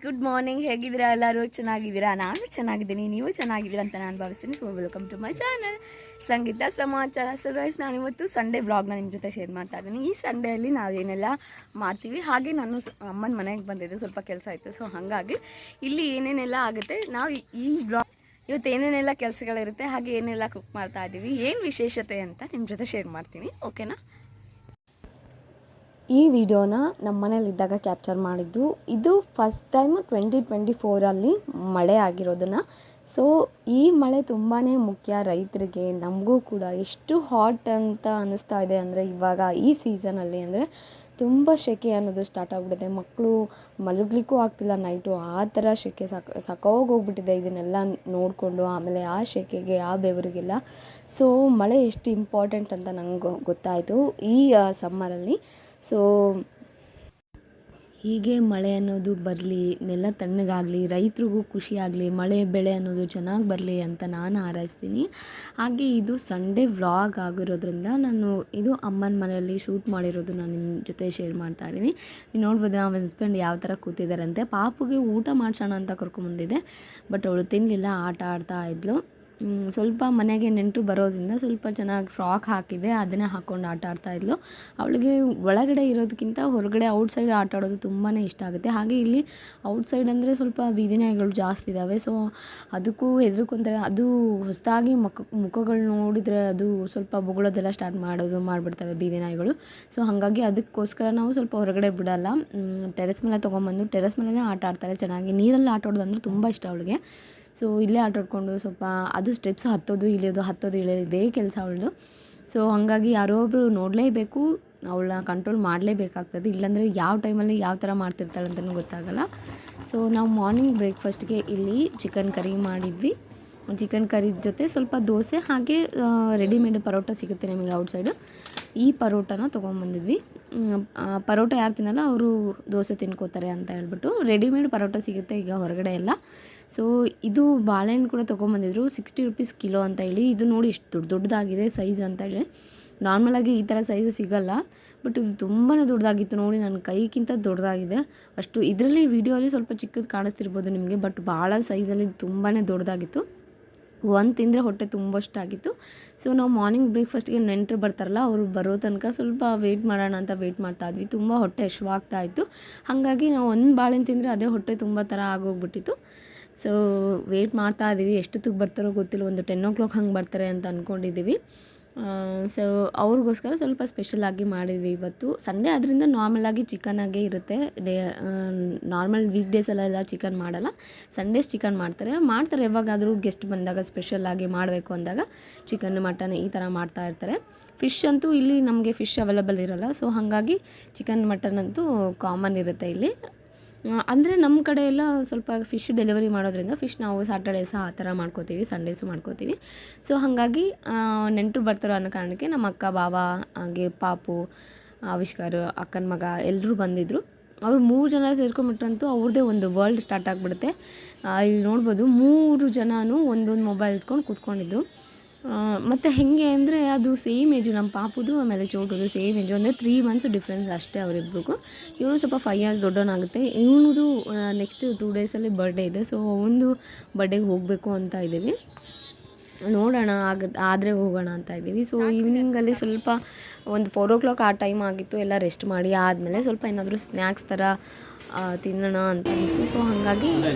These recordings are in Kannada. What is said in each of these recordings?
ಗುಡ್ ಮಾರ್ನಿಂಗ್, ಹೇಗಿದ್ದೀರಾ? ಎಲ್ಲರೂ ಚೆನ್ನಾಗಿದ್ದೀರಾ? ನಾನು ಚೆನ್ನಾಗಿದ್ದೀನಿ, ನೀವು ಚೆನ್ನಾಗಿದ್ದೀರಾ ಅಂತ ನಾನು ಭಾವಿಸ್ತೀನಿ. So welcome to my channel Sangeetha Samachara. So guys, ನಾನಿವತ್ತು ಸಂಡೇ ಬ್ಲಾಗ್ನ ನಿಮ್ಮ ಜೊತೆ ಶೇರ್ ಮಾಡ್ತಾ ಇದ್ದೀನಿ. ಈ ಸಂಡೇಯಲ್ಲಿ ನಾವೇನೆಲ್ಲ ಮಾಡ್ತೀವಿ, ಹಾಗೆ ನಾನು ಅಮ್ಮನ ಮನೆಗೆ ಬಂದಿದ್ದೆ, ಸ್ವಲ್ಪ ಕೆಲಸ ಆಯಿತು. ಸೊ ಹಾಗಾಗಿ ಇಲ್ಲಿ ಏನೇನೆಲ್ಲ ಆಗುತ್ತೆ, ನಾವು ಈ ಬ್ಲಾಗ್ ಇವತ್ತು ಏನೇನೆಲ್ಲ ಕೆಲಸಗಳಿರುತ್ತೆ, ಹಾಗೆ ಏನೆಲ್ಲ ಕುಕ್ ಮಾಡ್ತಾ ಇದ್ದೀವಿ, ಏನು ವಿಶೇಷತೆ ಅಂತ ನಿಮ್ಮ ಜೊತೆ ಶೇರ್ ಮಾಡ್ತೀನಿ. ಓಕೆನಾ? ಈ ವಿಡಿಯೋನ ನಮ್ಮ ಮನೇಲಿದ್ದಾಗ ಕ್ಯಾಪ್ಚರ್ ಮಾಡಿದ್ದು. ಇದು ಫಸ್ಟ್ ಟೈಮ್ 2024ಅಲ್ಲಿ ಮಳೆ ಆಗಿರೋದನ್ನು. ಸೊ ಈ ಮಳೆ ತುಂಬಾ ಮುಖ್ಯ ರೈತರಿಗೆ, ನಮಗೂ ಕೂಡ. ಎಷ್ಟು ಹಾಟ್ ಅಂತ ಅನ್ನಿಸ್ತಾ ಇದೆ ಅಂದರೆ ಇವಾಗ ಈ ಸೀಸನಲ್ಲಿ ಅಂದರೆ ತುಂಬ ಸೆಕೆ ಅನ್ನೋದು ಸ್ಟಾರ್ಟ್ ಆಗಿಬಿಟ್ಟಿದೆ. ಮಕ್ಕಳು ಮಲಗಲಿಕ್ಕೂ ಆಗ್ತಿಲ್ಲ ನೈಟು, ಆ ಥರ ಸೆಕೆ ಹೋಗ್ಬಿಟ್ಟಿದೆ ಇದನ್ನೆಲ್ಲ ನೋಡಿಕೊಂಡು. ಆಮೇಲೆ ಆ ಸೆಕೆಗೆ, ಆ ಬೆವರಿಗೆಲ್ಲ ಸೊ ಮಳೆ ಎಷ್ಟು ಇಂಪಾರ್ಟೆಂಟ್ ಅಂತ ನಂಗೆ ಗೊತ್ತಾಯಿತು ಈ ಸಮ್ಮರಲ್ಲಿ. ಸೊ ಹೀಗೆ ಮಳೆ ಅನ್ನೋದು ಬರಲಿ, ನೆಲ ತಣ್ಣಗಾಗಲಿ, ರೈತರಿಗೂ ಖುಷಿ ಆಗಲಿ, ಮಳೆ ಬೆಳೆ ಅನ್ನೋದು ಚೆನ್ನಾಗಿ ಬರಲಿ ಅಂತ ನಾನು ಹಾರೈಸ್ತೀನಿ. ಹಾಗೆ ಇದು ಸಂಡೇ ವ್ಲಾಗ್ ಆಗಿರೋದ್ರಿಂದ ನಾನು ಇದು ಅಮ್ಮನ ಮನೆಯಲ್ಲಿ ಶೂಟ್ ಮಾಡಿರೋದು ನಾನು ನಿಮ್ಮ ಜೊತೆ ಶೇರ್ ಮಾಡ್ತಾ ಇದ್ದೀನಿ. ನೀವು ನೋಡ್ಬೋದು ನಮ್ಮ ಹಸ್ಬೆಂಡ್ ಯಾವ ಥರ ಕೂತಿದ್ದಾರಂತೆ. ಪಾಪುಗೆ ಊಟ ಮಾಡಿಸೋಣ ಅಂತ ಕರ್ಕೊಂಬಂದಿದ್ದೆ, ಬಟ್ ಅವಳು ತಿನ್ನಲಿಲ್ಲ, ಆಟ ಆಡ್ತಾ ಇದ್ಲು. ಸ್ವಲ್ಪ ಮನೆಗೆ ನೆಂಟರು ಬರೋದ್ರಿಂದ ಸ್ವಲ್ಪ ಚೆನ್ನಾಗಿ ಫ್ರಾಕ್ ಹಾಕಿದೆ, ಅದನ್ನೇ ಹಾಕ್ಕೊಂಡು ಆಟ ಆಡ್ತಾಯಿದ್ಲು. ಅವಳಿಗೆ ಒಳಗಡೆ ಇರೋದಕ್ಕಿಂತ ಹೊರಗಡೆ ಔಟ್ಸೈಡ್ ಆಟ ಆಡೋದು ತುಂಬಾ ಇಷ್ಟ ಆಗುತ್ತೆ. ಹಾಗೆ ಇಲ್ಲಿ ಔಟ್ಸೈಡ್ ಅಂದರೆ ಸ್ವಲ್ಪ ಬೀದಿ ನಾಯಿಗಳು ಜಾಸ್ತಿ ಇದ್ದಾವೆ. ಸೊ ಅದಕ್ಕೂ ಹೆದರ್ಕೊಂತಾರೆ. ಅದು ಹೊಸದಾಗಿ ಮುಖಗಳು ನೋಡಿದರೆ ಅದು ಸ್ವಲ್ಪ ಬೊಗಳೋದೆಲ್ಲ ಸ್ಟಾರ್ಟ್ ಮಾಡಿಬಿಡ್ತವೆ ಬೀದಿ ನಾಯಿಗಳು. ಸೊ ಹಾಗಾಗಿ ಅದಕ್ಕೋಸ್ಕರ ನಾವು ಸ್ವಲ್ಪ ಹೊರಗಡೆ ಬಿಡೋಲ್ಲ, ಟೆರೆಸ್ ಮೇಲೆ ತೊಗೊಂಬಂದು ಟೆರೆಸ್ ಮೇಲೇ ಆಟ ಆಡ್ತಾರೆ ಚೆನ್ನಾಗಿ. ನೀರಲ್ಲಿ ಆಟ ಆಡೋದು ಅಂದರೆ ತುಂಬ ಇಷ್ಟ ಅವಳಿಗೆ. ಸೊ ಇಲ್ಲೇ ಆಟಾಡಿಕೊಂಡು ಸ್ವಲ್ಪ ಅದು ಸ್ಟೆಪ್ಸ್ ಹತ್ತೋದು ಇಳಿಯೋದು ಇದೇ ಕೆಲಸ ಅವಳದು. ಸೊ ಹಾಗಾಗಿ ಯಾರೋ ಒಬ್ಬರು ನೋಡಲೇಬೇಕು, ಅವಳನ್ನ ಕಂಟ್ರೋಲ್ ಮಾಡಲೇಬೇಕಾಗ್ತದೆ. ಇಲ್ಲಾಂದರೆ ಯಾವ ಟೈಮಲ್ಲಿ ಯಾವ ಥರ ಮಾಡ್ತಿರ್ತಾಳೆ ಅಂತಲೂ ಗೊತ್ತಾಗಲ್ಲ. ಸೊ ನಾವು ಮಾರ್ನಿಂಗ್ ಬ್ರೇಕ್ಫಾಸ್ಟ್ಗೆ ಇಲ್ಲಿ ಚಿಕನ್ ಕರಿ ಮಾಡಿದ್ವಿ. ಚಿಕನ್ ಕರಿ ಜೊತೆ ಸ್ವಲ್ಪ ದೋಸೆ, ಹಾಗೆ ರೆಡಿಮೇಡ್ ಪರೋಟ ಸಿಗುತ್ತೆ ನಿಮಗೆ ಔಟ್ಸೈಡು. ಈ ಪರೋಟನ ತೊಗೊಂಬಂದಿದ್ವಿ. ಪರೋಟ ಯಾರು ತಿನ್ನಲ್ಲ ಅವರು ದೋಸೆ ತಿನ್ಕೋತಾರೆ ಅಂತ ಹೇಳ್ಬಿಟ್ಟು ರೆಡಿಮೇಡ್ ಪರೋಟ ಸಿಗುತ್ತೆ ಈಗ ಹೊರಗಡೆ ಎಲ್ಲ. ಸೊ ಇದು ಬಾಳೆಹಣ್ಣು ಕೂಡ ತೊಗೊಂಬಂದಿದ್ರು, 60 ರುಪೀಸ್ ಕಿಲೋ ಅಂತ ಹೇಳಿ. ಇದು ನೋಡಿ ಎಷ್ಟು ದೊಡ್ಡದಾಗಿದೆ ಸೈಜ್ ಅಂತ ಹೇಳಿ. ನಾರ್ಮಲಾಗಿ ಈ ಥರ ಸೈಜ್ ಸಿಗೋಲ್ಲ, ಬಟ್ ಇದು ತುಂಬಾ ದೊಡ್ಡದಾಗಿತ್ತು ನೋಡಿ, ನನ್ನ ಕೈಗಿಂತ ದೊಡ್ಡದಾಗಿದೆ ಅಷ್ಟು. ಇದರಲ್ಲಿ ವಿಡಿಯೋಲಿ ಸ್ವಲ್ಪ ಚಿಕ್ಕದು ಕಾಣಿಸ್ತಿರ್ಬೋದು ನಿಮಗೆ, ಬಟ್ ಭಾಳ ಸೈಜಲ್ಲಿ ತುಂಬಾ ದೊಡ್ಡದಾಗಿತ್ತು. ಒಂದು ತಿಂದರೆ ಹೊಟ್ಟೆ ತುಂಬಷ್ಟಾಗಿತ್ತು. ಸೊ ನಾವು ಮಾರ್ನಿಂಗ್ ಬ್ರೇಕ್ಫಾಸ್ಟ್ಗೆ ನೆಂಟರು ಬರ್ತಾರಲ್ಲ, ಅವರು ಬರೋ ತನಕ ಸ್ವಲ್ಪ ವೆಯ್ಟ್ ಮಾಡೋಣ ಅಂತ ವೆಯ್ಟ್ ಮಾಡ್ತಾಯಿದ್ವಿ. ತುಂಬ ಹೊಟ್ಟೆ ಹಶ್ವಾಗ್ತಾಯಿತ್ತು. ಹಾಗಾಗಿ ನಾವು ಒಂದು ಬಾಳೆಹಣ್ಣು ತಿಂದರೆ ಅದೇ ಹೊಟ್ಟೆ ತುಂಬ ಥರ ಆಗೋಗ್ಬಿಟ್ಟಿತ್ತು. ಸೊ ವೆಯ್ಟ್ ಮಾಡ್ತಾ ಇದ್ದೀವಿ, ಎಷ್ಟೊತ್ತಿಗೆ ಬರ್ತಾರೋ ಗೊತ್ತಿಲ್ಲ, ಒಂದು 10 o'clock ಹಂಗೆ ಬರ್ತಾರೆ ಅಂತ ಅಂದ್ಕೊಂಡಿದ್ದೀವಿ. ಸೊ ಅವ್ರಿಗೋಸ್ಕರ ಸ್ವಲ್ಪ ಸ್ಪೆಷಲಾಗಿ ಮಾಡಿದ್ವಿ ಇವತ್ತು. ಸಂಡೇ ಅದರಿಂದ ನಾರ್ಮಲಾಗಿ ಚಿಕನಾಗೇ ಇರುತ್ತೆ. ನಾರ್ಮಲ್ ವೀಕ್ ಡೇಸಲ್ಲೆಲ್ಲ ಚಿಕನ್ ಮಾಡಲ್ಲ, ಸಂಡೇಸ್ ಚಿಕನ್ ಮಾಡ್ತಾರೆ. ಯಾವಾಗಾದರೂ ಗೆಸ್ಟ್ ಬಂದಾಗ ಸ್ಪೆಷಲಾಗಿ ಮಾಡಬೇಕು ಅಂದಾಗ ಚಿಕನ್, ಮಟನ್ ಈ ಥರ ಮಾಡ್ತಾ ಇರ್ತಾರೆ. ಫಿಶ್ ಅಂತೂ ಇಲ್ಲಿ ನಮಗೆ ಫಿಶ್ ಅವೈಲೇಬಲ್ ಇರೋಲ್ಲ. ಸೊ ಹಾಗಾಗಿ ಚಿಕನ್, ಮಟನ್ ಅಂತೂ ಕಾಮನ್ ಇರುತ್ತೆ ಇಲ್ಲಿ. ಅಂದರೆ ನಮ್ಮ ಕಡೆ ಎಲ್ಲ ಸ್ವಲ್ಪ ಫಿಶ್ ಡೆಲಿವರಿ ಮಾಡೋದ್ರಿಂದ ಫಿಶ್ ನಾವು ಸ್ಯಾಟರ್ಡೇಸ್ ಆ ಥರ ಮಾಡ್ಕೋತೀವಿ, ಸಂಡೇಸು ಮಾಡ್ಕೋತೀವಿ. ಸೊ ಹಾಗಾಗಿ ನೆಂಟರು ಬರ್ತಾರೋ ಅನ್ನೋ ಕಾರಣಕ್ಕೆ ನಮ್ಮ ಅಕ್ಕ, ಬಾವ, ಹಾಗೆ ಪಾಪು, ಆವಿಷ್ಕಾರ, ಅಕ್ಕನ ಮಗ ಎಲ್ಲರೂ ಬಂದಿದ್ದರು. ಅವ್ರು 3 ಜನ ಸೇರ್ಕೊಂಡ್ಬಿಟ್ರಂತೂ ಅವ್ರದ್ದೇ ಒಂದು ವರ್ಲ್ಡ್ ಸ್ಟಾರ್ಟ್ ಆಗಿಬಿಡುತ್ತೆ. ಇಲ್ಲಿ ನೋಡ್ಬೋದು 3 ಜನನೂ ಒಂದೊಂದು ಮೊಬೈಲ್ ಇಟ್ಕೊಂಡು ಕೂತ್ಕೊಂಡಿದ್ರು. ಮತ್ತು ಹೇಗೆ ಅಂದರೆ ಅದು ಸೇಮ್ ಏಜು, ನಮ್ಮ ಪಾಪುದು ಆಮೇಲೆ ಚೋಟುದು ಸೇಮ್ ಏಜು, ಅಂದರೆ 3 months ಡಿಫ್ರೆನ್ಸ್ ಅಷ್ಟೇ ಅವರಿಬ್ರಿಗೂ. ಇವನು ಸ್ವಲ್ಪ 5 years ದೊಡ್ಡವನಾಗುತ್ತೆ. ಇವನದು ನೆಕ್ಸ್ಟ್ 2 daysಲ್ಲಿ ಬರ್ಡೇ ಇದೆ. ಸೊ ಒಂದು ಬರ್ಡೇಗೆ ಹೋಗಬೇಕು ಅಂತ ಇದ್ದೀವಿ, ನೋಡೋಣ ಆದರೆ ಹೋಗೋಣ ಅಂತ ಇದ್ದೀವಿ. ಸೊ ಈವ್ನಿಂಗಲ್ಲಿ ಸ್ವಲ್ಪ ಒಂದು 4 o'clock ಆ ಟೈಮ್ ಆಗಿತ್ತು. ಎಲ್ಲ ರೆಸ್ಟ್ ಮಾಡಿ ಆದಮೇಲೆ ಸ್ವಲ್ಪ ಏನಾದರೂ ಸ್ನ್ಯಾಕ್ಸ್ ಥರ ತಿನ್ನೋಣ ಅಂತ ಅನಿಸ್ತು. ಸೊ ಹಾಗಾಗಿ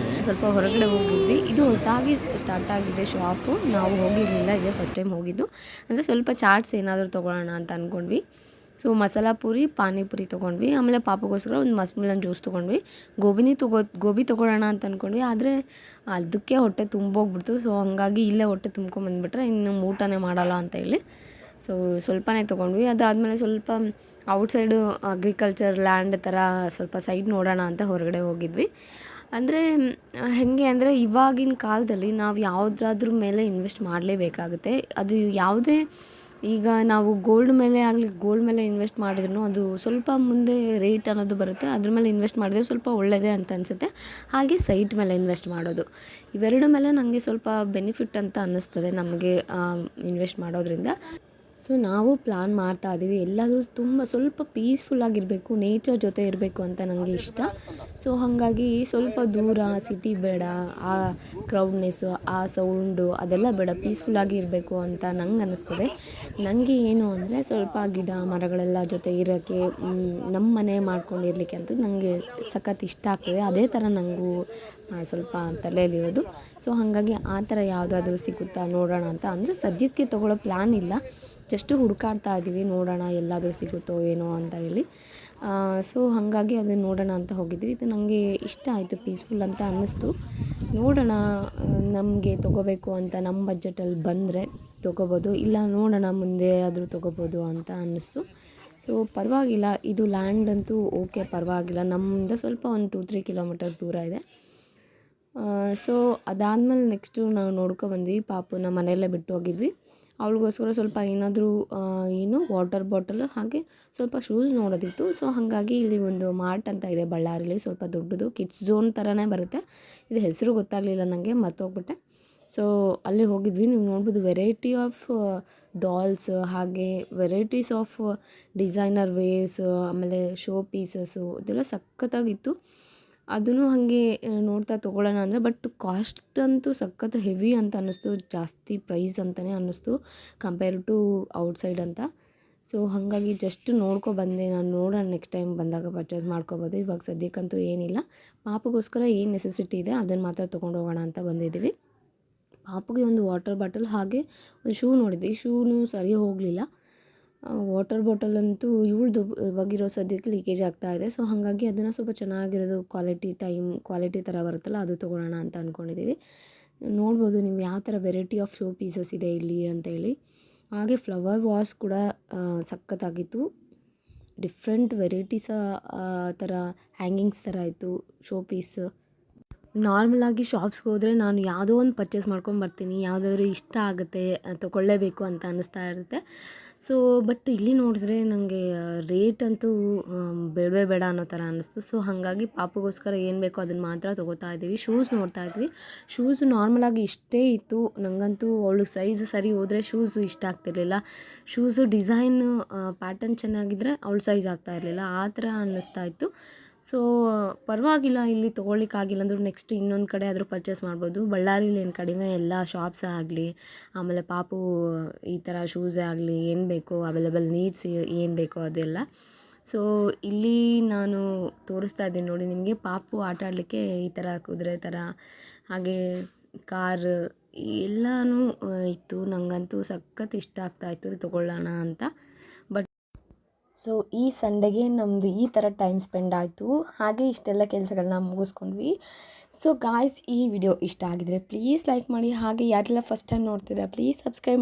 ಸ್ವಲ್ಪ ಹೊರಗಡೆ ಹೋಗಿದ್ವಿ. ಇದು ಹೊಸದಾಗಿ ಸ್ಟಾರ್ಟ್ ಆಗಿದೆ ಶಾಪು, ನಾವು ಹೋಗಿರಲಿಲ್ಲ, ಇದೇ ಫಸ್ಟ್ ಟೈಮ್ ಹೋಗಿದ್ದು. ಅಂದರೆ ಸ್ವಲ್ಪ ಚಾಟ್ಸ್ ಏನಾದರೂ ತೊಗೊಳ್ಳೋಣ ಅಂತ ಅಂದ್ಕೊಂಡ್ವಿ. ಸೊ ಮಸಾಲ ಪೂರಿ, ಪಾನಿಪುರಿ ತೊಗೊಂಡ್ವಿ. ಆಮೇಲೆ ಪಾಪಗೋಸ್ಕರ ಒಂದು ಮಸ್ಮಿಲನ್ ಜ್ಯೂಸ್ ತೊಗೊಂಡ್ವಿ. ಗೋಬಿ ತೊಗೊಳ್ಳೋಣ ಅಂತ ಅಂದ್ಕೊಂಡ್ವಿ, ಆದರೆ ಅದಕ್ಕೆ ಹೊಟ್ಟೆ ತುಂಬೋಗ್ಬಿಡ್ತು. ಸೊ ಹಾಗಾಗಿ ಇಲ್ಲೇ ಹೊಟ್ಟೆ ತುಂಬ್ಕೊಂಬಂದುಬಿಟ್ರೆ ಇನ್ನು ಊಟನೇ ಮಾಡಲ್ಲ ಅಂತ ಹೇಳಿ ಸೊ ಸ್ವಲ್ಪನೇ ತೊಗೊಂಡ್ವಿ. ಅದಾದಮೇಲೆ ಸ್ವಲ್ಪ ಔಟ್ಸೈಡು ಅಗ್ರಿಕಲ್ಚರ್ ಲ್ಯಾಂಡ್ ಥರ ಸ್ವಲ್ಪ ಸೈಡ್ ನೋಡೋಣ ಅಂತ ಹೊರಗಡೆ ಹೋಗಿದ್ವಿ. ಅಂದರೆ ಹೇಗೆ ಅಂದರೆ ಇವಾಗಿನ ಕಾಲದಲ್ಲಿ ನಾವು ಯಾವುದಾದ್ರ ಮೇಲೆ ಇನ್ವೆಸ್ಟ್ ಮಾಡಲೇಬೇಕಾಗುತ್ತೆ. ಅದು ಯಾವುದೇ, ಈಗ ನಾವು ಗೋಲ್ಡ್ ಮೇಲೆ ಇನ್ವೆಸ್ಟ್ ಮಾಡಿದ್ರು ಅದು ಸ್ವಲ್ಪ ಮುಂದೆ ರೇಟ್ ಅನ್ನೋದು ಬರುತ್ತೆ, ಅದ್ರ ಮೇಲೆ ಇನ್ವೆಸ್ಟ್ ಮಾಡಿದ್ರೆ ಸ್ವಲ್ಪ ಒಳ್ಳೆಯದೇ ಅಂತ ಅನಿಸುತ್ತೆ. ಹಾಗೆ ಸೈಟ್ ಮೇಲೆ ಇನ್ವೆಸ್ಟ್ ಮಾಡೋದು, ಇವೆರಡು ಮೇಲೆ ನನಗೆ ಸ್ವಲ್ಪ ಬೆನಿಫಿಟ್ ಅಂತ ಅನ್ನಿಸ್ತದೆ ನಮಗೆ ಇನ್ವೆಸ್ಟ್ ಮಾಡೋದ್ರಿಂದ. ಸೊ ನಾವು ಪ್ಲ್ಯಾನ್ ಮಾಡ್ತಾ ಇದ್ದೀವಿ ಎಲ್ಲಾದರೂ ಸ್ವಲ್ಪ ಪೀಸ್ಫುಲ್ಲಾಗಿರಬೇಕು, ನೇಚರ್ ಜೊತೆ ಇರಬೇಕು ಅಂತ ನನಗೆ ಇಷ್ಟ. ಸೊ ಹಾಗಾಗಿ ಸ್ವಲ್ಪ ದೂರ, ಸಿಟಿ ಬೇಡ, ಆ ಕ್ರೌಡ್ನೆಸ್ಸು, ಆ ಸೌಂಡು ಅದೆಲ್ಲ ಬೇಡ, ಪೀಸ್ಫುಲ್ಲಾಗಿ ಇರಬೇಕು ಅಂತ ನಂಗೆ ಅನ್ನಿಸ್ತದೆ. ನನಗೆ ಏನು ಅಂದರೆ ಸ್ವಲ್ಪ ಗಿಡ ಮರಗಳೆಲ್ಲ ಜೊತೆ ಇರೋಕ್ಕೆ, ನಮ್ಮ ಮನೆ ಮಾಡ್ಕೊಂಡಿರ್ಲಿಕ್ಕೆ ಅಂತ ನನಗೆ ಸಖತ್ ಇಷ್ಟ ಆಗ್ತದೆ. ಅದೇ ಥರ ನನಗೂ ಸ್ವಲ್ಪ ತಲೆಯಲ್ಲಿರೋದು. ಸೊ ಹಾಗಾಗಿ ಆ ಥರ ಯಾವುದಾದ್ರೂ ಸಿಗುತ್ತಾ ನೋಡೋಣ ಅಂತ. ಅಂದರೆ ಸದ್ಯಕ್ಕೆ ತೊಗೊಳ್ಳೋ ಪ್ಲ್ಯಾನ್ ಇಲ್ಲ, ಜಸ್ಟು ಹುಡುಕಾಡ್ತಾ ಇದ್ದೀವಿ, ನೋಡೋಣ ಎಲ್ಲಾದರೂ ಸಿಗುತ್ತೋ ಏನೋ ಅಂತ ಹೇಳಿ. ಸೊ ಹಾಗಾಗಿ ಅದನ್ನು ನೋಡೋಣ ಅಂತ ಹೋಗಿದ್ವಿ. ಇದು ನನಗೆ ಇಷ್ಟ ಆಯಿತು, ಪೀಸ್ಫುಲ್ ಅಂತ ಅನ್ನಿಸ್ತು. ನೋಡೋಣ, ನಮಗೆ ತೊಗೋಬೇಕು ಅಂತ ನಮ್ಮ ಬಜೆಟಲ್ಲಿ ಬಂದರೆ ತೊಗೋಬೋದು, ಇಲ್ಲ ನೋಡೋಣ ಮುಂದೆ ಆದರೂ ತೊಗೋಬೋದು ಅಂತ ಅನ್ನಿಸ್ತು. ಸೊ ಪರವಾಗಿಲ್ಲ, ಇದು ಲ್ಯಾಂಡ್ ಅಂತೂ ಓಕೆ, ಪರವಾಗಿಲ್ಲ. ನಮ್ಮಿಂದ ಸ್ವಲ್ಪ ಒಂದು 2-3 ಕಿಲೋಮೀಟರ್ಸ್ ದೂರ ಇದೆ. ಸೊ ಅದಾದಮೇಲೆ ನೆಕ್ಸ್ಟು ನಾವು ನೋಡ್ಕೊಬಂದ್ವಿ. ಪಾಪುನ ಮನೆಯಲ್ಲೇ ಬಿಟ್ಟು ಹೋಗಿದ್ವಿ. ಅವಳಿಗೋಸ್ಕರ ಸ್ವಲ್ಪ ಏನಾದರೂ ವಾಟರ್ ಬಾಟಲು ಹಾಗೆ ಸ್ವಲ್ಪ ಶೂಸ್ ನೋಡೋದಿತ್ತು. ಸೊ ಹಾಗಾಗಿ ಇಲ್ಲಿ ಒಂದು ಮಾರ್ಟ್ ಅಂತ ಇದೆ ಬಳ್ಳಾರಿಲಿ, ಸ್ವಲ್ಪ ದೊಡ್ಡದು ಕಿಡ್ಸ್ ಝೋನ್ ಥರನೇ ಬರುತ್ತೆ. ಇದು ಹೆಸರು ಗೊತ್ತಾಗಲಿಲ್ಲ ನನಗೆ, ಮರ್ತೋಗ್ಬಿಟ್ಟೆ. ಸೊ ಅಲ್ಲಿ ಹೋಗಿದ್ವಿ. ನೀವು ನೋಡ್ಬೋದು ವೆರೈಟಿ ಆಫ್ ಡಾಲ್ಸ್, ಹಾಗೆ ವೆರೈಟೀಸ್ ಆಫ್ ಡಿಸೈನರ್ ವೇರ್ಸ್, ಆಮೇಲೆ ಶೋ ಪೀಸಸ್ಸು ಇದೆಲ್ಲ ಸಖತ್ತಾಗಿತ್ತು. ಅದನ್ನು ಹಾಗೆ ನೋಡ್ತಾ ತೊಗೊಳ್ಳೋಣ ಅಂದರೆ, ಬಟ್ ಕಾಸ್ಟ್ ಅಂತೂ ಸಖತ್ ಹೆವಿ ಅಂತ ಅನ್ನಿಸ್ತು, ಜಾಸ್ತಿ ಪ್ರೈಸ್ ಅಂತಲೇ ಅನ್ನಿಸ್ತು ಕಂಪೇರ್ ಟು ಔಟ್ಸೈಡ್ ಅಂತ. ಸೊ ಹಾಗಾಗಿ ಜಸ್ಟ್ ಬಂದೆ ನಾನು. ನೋಡೋಣ ನೆಕ್ಸ್ಟ್ ಟೈಮ್ ಬಂದಾಗ ಪರ್ಚೇಸ್ ಮಾಡ್ಕೊಬೋದು. ಇವಾಗ ಸದ್ಯಕ್ಕಂತೂ ಏನಿಲ್ಲ. ಪಾಪುಗೋಸ್ಕರ ಏನು ನೆಸೆಸಿಟಿ ಇದೆ ಅದನ್ನು ಮಾತ್ರ ತೊಗೊಂಡು ಹೋಗೋಣ ಅಂತ ಬಂದಿದ್ದೀವಿ. ಪಾಪುಗೆ ಒಂದು ವಾಟರ್ ಬಾಟಲ್ ಹಾಗೆ ಒಂದು ಶೂ ನೋಡಿದ್ದೆ. ಈ ಶೂನು ಸರಿ ಹೋಗಲಿಲ್ಲ. ವಾಟರ್ ಬಾಟಲ್ ಅಂತೂ ಇವಳ್ದು ಇವಾಗಿರೋ ಸದ್ಯಕ್ಕೆ ಲೀಕೇಜ್ ಆಗ್ತಾ ಇದೆ. ಸೊ ಹಾಗಾಗಿ ಅದನ್ನು ಸ್ವಲ್ಪ ಚೆನ್ನಾಗಿರೋದು ಕ್ವಾಲಿಟಿ ಥರ ಬರುತ್ತಲ್ಲ ಅದು ತೊಗೊಳ್ಳೋಣ ಅಂತ ಅಂದ್ಕೊಂಡಿದ್ದೀವಿ. ನೋಡ್ಬೋದು ನೀವು ಯಾವ ಥರ ವೆರೈಟಿ ಆಫ್ ಶೋ ಪೀಸಸ್ ಇದೆ ಇಲ್ಲಿ ಅಂತೇಳಿ. ಹಾಗೆ ಫ್ಲವರ್ ವಾಸ್ ಕೂಡ ಸಖತ್ತಾಗಿತ್ತು. ಡಿಫ್ರೆಂಟ್ ವೆರೈಟೀಸ ಥರ ಹ್ಯಾಂಗಿಂಗ್ಸ್ ಥರ ಇತ್ತು, ಶೋ ಪೀಸ್. ನಾರ್ಮಲಾಗಿ ಶಾಪ್ಸ್ಗೆ ಹೋದರೆ ನಾನು ಯಾವುದೋ ಒಂದು ಪರ್ಚೇಸ್ ಮಾಡ್ಕೊಂಬರ್ತೀನಿ, ಯಾವುದಾದ್ರೂ ಇಷ್ಟ ಆಗುತ್ತೆ ತೊಗೊಳ್ಳೇಬೇಕು ಅಂತ ಅನ್ನಿಸ್ತಾ ಇರುತ್ತೆ. ಸೊ ಬಟ್ ಇಲ್ಲಿ ನೋಡಿದ್ರೆ ನನಗೆ ರೇಟ್ ಅಂತೂ ಬೇಡವೇ ಬೇಡ ಅನ್ನೋ ಥರ ಅನ್ನಿಸ್ತು. ಸೊ ಹಾಗಾಗಿ ಪಾಪುಗೋಸ್ಕರ ಏನು ಬೇಕೋ ಅದನ್ನು ಮಾತ್ರ ತೊಗೋತಾ ಇದ್ದೀವಿ. ಶೂಸ್ ನೋಡ್ತಾ ಇದ್ವಿ. ಶೂಸು ನಾರ್ಮಲಾಗಿ ಇಷ್ಟೇ ಇತ್ತು. ನನಗಂತೂ ಅವಳು ಸೈಜ್ ಸರಿ ಹೋದರೆ ಶೂಸು ಇಷ್ಟ ಆಗ್ತಿರ್ಲಿಲ್ಲ. ಶೂಸು ಡಿಸೈನ್ ಪ್ಯಾಟರ್ನ್ ಚೆನ್ನಾಗಿದ್ದರೆ ಅವಳ ಸೈಜ್ ಆಗ್ತಾ ಇರಲಿಲ್ಲ, ಆ ಥರ ಅನ್ನಿಸ್ತಾ ಇತ್ತು. ಸೊ ಪರವಾಗಿಲ್ಲ, ಇಲ್ಲಿ ತೊಗೊಳ್ಳಿಕ್ಕಾಗಿಲ್ಲ ಅಂದರೂ ನೆಕ್ಸ್ಟ್ ಇನ್ನೊಂದು ಕಡೆ ಆದರೂ ಪರ್ಚೇಸ್ ಮಾಡ್ಬೋದು. ಬಳ್ಳಾರಿಲಿ ಏನು ಕಡಿಮೆ, ಎಲ್ಲ ಶಾಪ್ಸೇ ಆಗಲಿ, ಆಮೇಲೆ ಪಾಪು ಈ ಥರ ಶೂಸೇ ಆಗಲಿ, ಏನು ಬೇಕೋ ಅವೈಲೇಬಲ್ ನೀಡ್ಸ್ ಏನು ಬೇಕೋ ಅದೆಲ್ಲ. ಸೊ ಇಲ್ಲಿ ನಾನು ತೋರಿಸ್ತಾ ಇದ್ದೀನಿ ನೋಡಿ ನಿಮಗೆ, ಪಾಪು ಆಟ ಆಡಲಿಕ್ಕೆ ಈ ಥರ ಕುದುರೆ ಥರ ಹಾಗೆ ಕಾರ್ ಎಲ್ಲನೂ ಇತ್ತು. ನನಗಂತೂ ಸಖತ್ ಇಷ್ಟ ಆಗ್ತಾಯಿತ್ತು ತೊಗೊಳ್ಳೋಣ ಅಂತ. ಸೊ ಈ ಸಂಡೆಗೆ ನಮ್ಮದು ಈ ಥರ ಟೈಮ್ ಸ್ಪೆಂಡ್ ಆಯಿತು. ಹಾಗೆ ಇಷ್ಟೆಲ್ಲ ಕೆಲಸಗಳನ್ನ ಮುಗಿಸ್ಕೊಂಡ್ವಿ. ಸೊ ಗಾಯ್ಸ್, ಈ ವಿಡಿಯೋ ಇಷ್ಟ ಆಗಿದರೆ ಪ್ಲೀಸ್ ಲೈಕ್ ಮಾಡಿ. ಹಾಗೆ ಯಾರೆಲ್ಲ ಫಸ್ಟ್ ಟೈಮ್ ನೋಡ್ತಿದ್ದೀರಾ ಪ್ಲೀಸ್ ಸಬ್ಸ್ಕ್ರೈಬ್ ಮಾಡಿ.